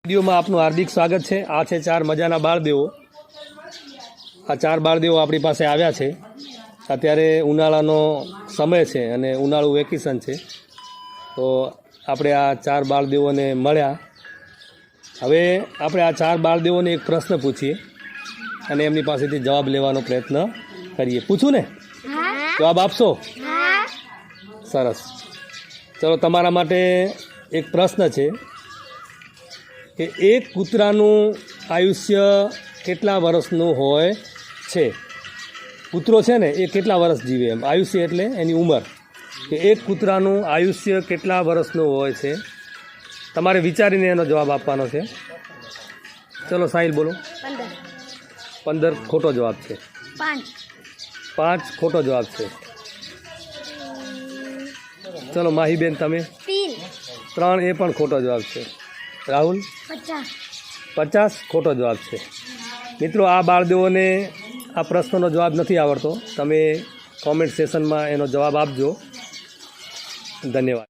વિડીયોમાં આપનું હાર્દિક સ્વાગત છે। આ છે 4 મજાના બાળદેવો। આ 4 બાળદેવો આપણી પાસે આવ્યા છે। અત્યારે ઉનાળાનો સમય છે અને ઉનાળુ વેકેશન છે, તો આપણે આ 4 બાળદેવોને મળ્યા। હવે આપણે આ 4 બાળદેવોને એક પ્રશ્ન પૂછીએ અને એમની પાસેથી જવાબ લેવાનો પ્રયત્ન કરીએ। પૂછું ને? જવાબ આપશો? સરસ, ચલો તમારા માટે એક પ્રશ્ન છે કે એક કૂતરાનું આયુષ્ય કેટલા વર્ષનું હોય છે? કૂતરો છે ને એ કેટલા વર્ષ જીવે? એમ આયુષ્ય એટલે એની ઉંમર, કે એક કૂતરાનું આયુષ્ય કેટલા વર્ષનું હોય છે? તમારે વિચારીને એનો જવાબ આપવાનો છે। ચલો સાહિલ બોલો। 15 ખોટો જવાબ છે। 5 ખોટો જવાબ છે। ચલો માહીબેન તમે? 3 એ પણ ખોટો જવાબ છે। રાહુલ? 50 ખોટો જવાબ છે। મિત્રો, આ બાળદેવોને આ પ્રશ્નનો જવાબ નથી આવડતો। તમે કોમેન્ટ સેશનમાં એનો જવાબ આપજો। ધન્યવાદ।